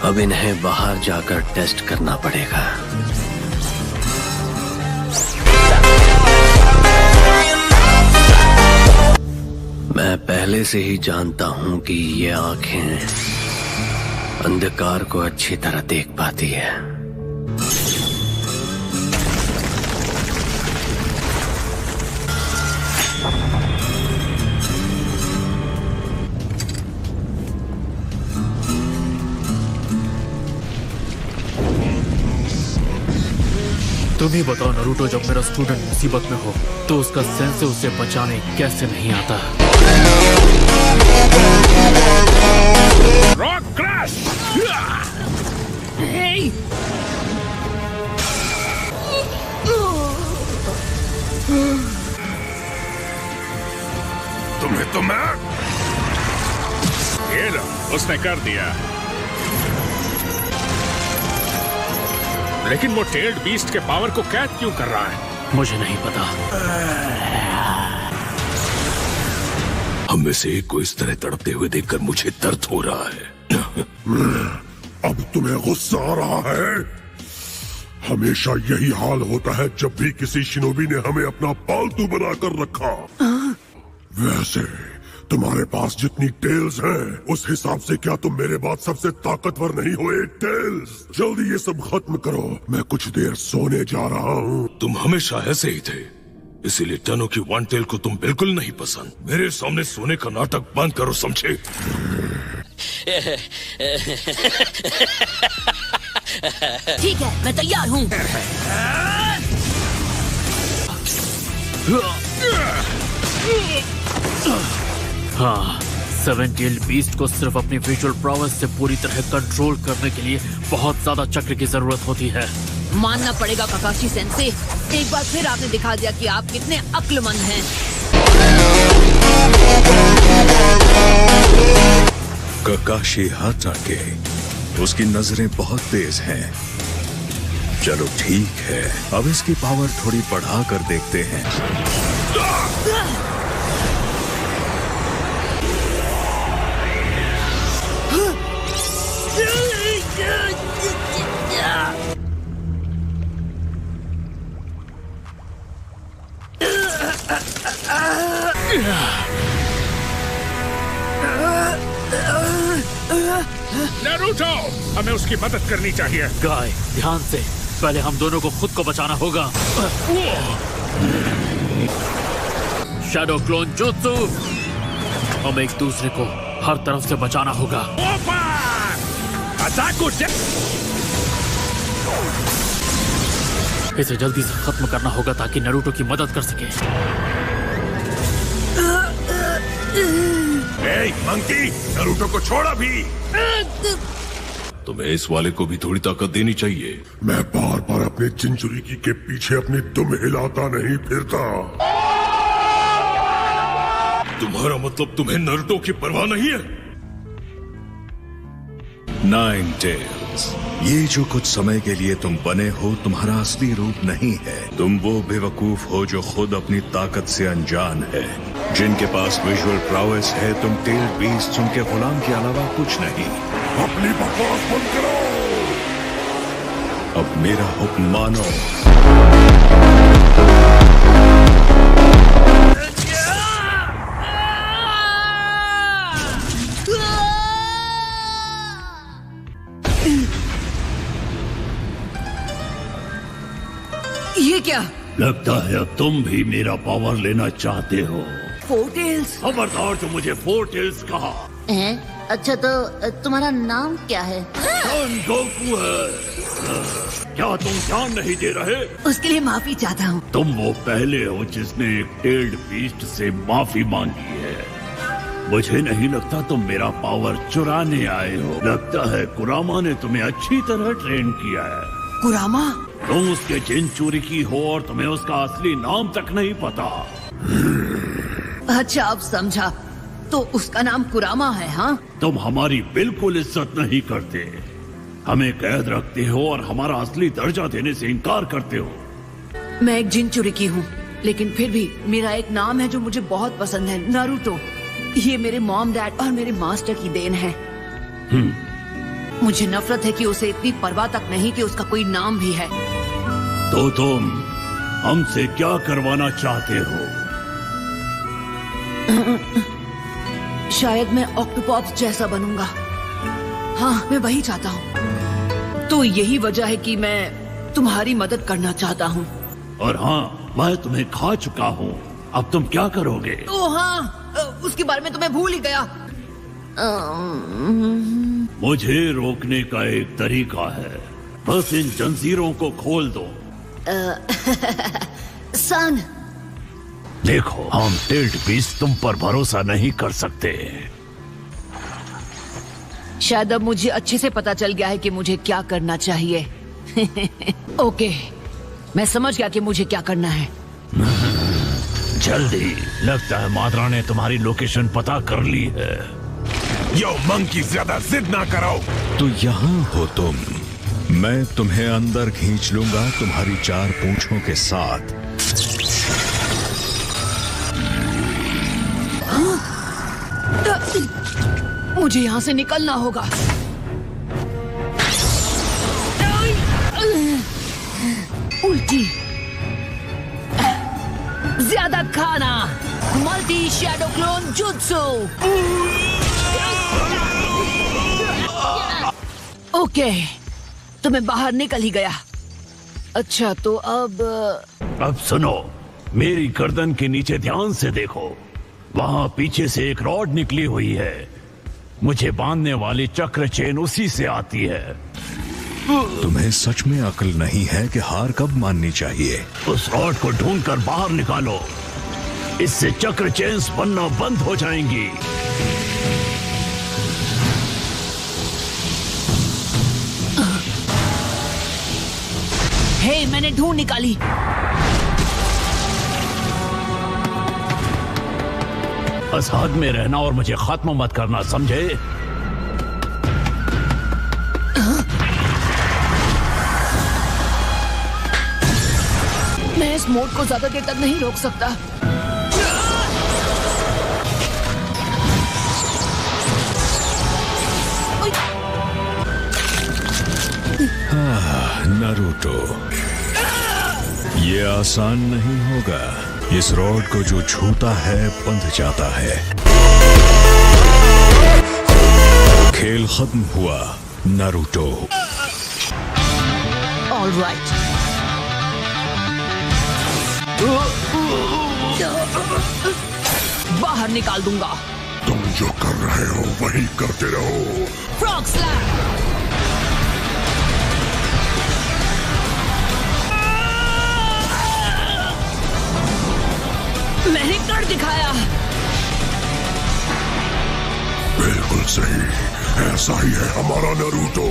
अब इन्हें बाहर जाकर टेस्ट करना पड़ेगा। मैं पहले से ही जानता हूं कि ये आंखें अंधकार को अच्छी तरह देख पाती है। तुम ही बताओ नारुतो, जब मेरा स्टूडेंट मुसीबत में हो तो उसका सेंसे उसे बचाने कैसे नहीं आता? Rock crash! तुम्हें तो मैं ये लो, उसने कर दिया। लेकिन वो टेल्ड बीस्ट के पावर को कैद क्यों कर रहा है? मुझे नहीं पता। हम में से एक को इस तरह तड़पते हुए देखकर मुझे दर्द हो रहा है। अब तुम्हें गुस्सा आ रहा है? हमेशा यही हाल होता है जब भी किसी शिनोबी ने हमें अपना पालतू बनाकर रखा। वैसे तुम्हारे पास जितनी टेल्स हैं, उस हिसाब से क्या तुम मेरे बाद सबसे ताकतवर नहीं हो? टेल्स, जल्दी ये सब खत्म करो, मैं कुछ देर सोने जा रहा हूँ। तुम हमेशा ऐसे ही थे, इसीलिए टनो की वन टेल को तुम बिल्कुल नहीं पसंद। मेरे सामने सोने का नाटक बंद करो, समझे? ठीक है, मैं तैयार हूँ। हाँ, सेवन टेल बीस्ट को सिर्फ अपनी विजुअल प्रॉवेस से पूरी तरह कंट्रोल करने के लिए बहुत ज्यादा चक्र की जरूरत होती है। मानना पड़ेगा काकाशी सेंसे, एक बार फिर आपने दिखा दिया कि आप कितने अक्लमंद हैं। काकाशी हाताके, उसकी नजरें बहुत तेज हैं। चलो ठीक है, अब इसकी पावर थोड़ी बढ़ा कर देखते हैं। नारुतो, हमें उसकी मदद करनी चाहिए। गाय, ध्यान से, पहले हम दोनों को खुद को बचाना होगा। शैडो क्लोन जुत्सु, हम एक दूसरे को हर तरफ से बचाना होगा। इसे जल्दी से खत्म करना होगा ताकि नारुतो की मदद कर सके। मंकी, नारुतो को छोड़ा भी। तुम्हें इस वाले को भी थोड़ी ताकत देनी चाहिए। मैं बार बार अपने चिंचुरिकी के पीछे अपनी दुम हिलाता नहीं फिरता। तुम्हारा मतलब तुम्हें नारुतो की परवाह नहीं है? नाइन टेल्स, ये जो कुछ समय के लिए तुम बने हो तुम्हारा असली रूप नहीं है। तुम वो बेवकूफ हो जो खुद अपनी ताकत से अनजान है। जिनके पास विजुअल प्रॉवेस है, तुम टेल्ड बीस्ट उनके गुलाम के अलावा कुछ नहीं। अपनी बकवास बंद करो। अब मेरा हुक्म मानो। ये क्या? लगता है अब तुम भी मेरा पावर लेना चाहते हो। Four tails? खबरदार जो मुझे फोर टेल्स कहा। अच्छा तो तुम्हारा नाम क्या है? सन गोकू है। क्या तुम ध्यान नहीं दे रहे? उसके लिए माफी चाहता हूँ। तुम वो पहले हो जिसने एक टेल्ड बीस्ट से माफी मांगी है। मुझे नहीं लगता तुम मेरा पावर चुराने आए हो। लगता है कुरामा ने तुम्हें अच्छी तरह ट्रेन किया है। कुरामा? तुम उसके चिंचुरी की हो और तुम्हें उसका असली नाम तक नहीं पता। अच्छा, अब समझा। तो उसका नाम कुरामा है? हाँ, तुम हमारी बिल्कुल इज्जत नहीं करते, हमें कैद रखते हो और हमारा असली दर्जा देने से इनकार करते हो। मैं एक जिनचुरिकी हूँ लेकिन फिर भी मेरा एक नाम है जो मुझे बहुत पसंद है, नारुतो। ये मेरे मॉम, डैड और मेरे मास्टर की देन है। मुझे नफरत है कि उसे इतनी परवाह तक नहीं कि उसका कोई नाम भी है। तो तुम हमसे क्या करवाना चाहते हो? शायद मैं ऑक्टोपॉप्स जैसा बनूंगा। हाँ, मैं वही चाहता हूँ। तो यही वजह है कि मैं तुम्हारी मदद करना चाहता हूँ। और हाँ, मैं तुम्हें खा चुका हूँ। अब तुम क्या करोगे? ओह हाँ, उसके बारे में तो मैं भूल ही गया। मुझे रोकने का एक तरीका है, बस इन जंजीरों को खोल दो। सन, देखो, हम टेल्ड बीस्ट तुम पर भरोसा नहीं कर सकते। शायद अब मुझे अच्छे से पता चल गया है कि मुझे क्या करना चाहिए। ओके, मैं समझ गया कि मुझे क्या करना है। जल्दी, लगता है माद्रा ने तुम्हारी लोकेशन पता कर ली है। यो मंकी, ज्यादा जिद ना करो। तो यहाँ हो तुम। मैं तुम्हें अंदर खींच लूंगा तुम्हारी 4 पूंछों के साथ। मुझे यहाँ से निकलना होगा। उल्टी, ज्यादा खाना, multi shadow clone jutsu. Okay, तो मैं बाहर निकल ही गया। अच्छा, तो अब सुनो, मेरी गर्दन के नीचे ध्यान से देखो। वहां पीछे से एक रॉड निकली हुई है। मुझे बांधने वाली चक्र चेन उसी से आती है। तुम्हें सच में अकल नहीं है कि हार कब माननी चाहिए? उस रॉड को ढूंढकर बाहर निकालो। इससे चक्र चेन्स बनना बंद हो जाएंगी। हे, मैंने ढूंढ निकाली। बस हद में रहना और मुझे खत्म मत करना, समझे? मैं इस मोड को ज्यादा देर तक नहीं रोक सकता। नारुतो, ये आसान नहीं होगा। इस रॉड को जो छूता है बंध जाता है। खेल खत्म हुआ नारुतो। All right. बाहर निकाल दूंगा। तुम जो कर रहे हो वही करते रहो। Frog slam. मैंने कर दिखाया। बिल्कुल सही, ऐसा ही है हमारा नारुतो।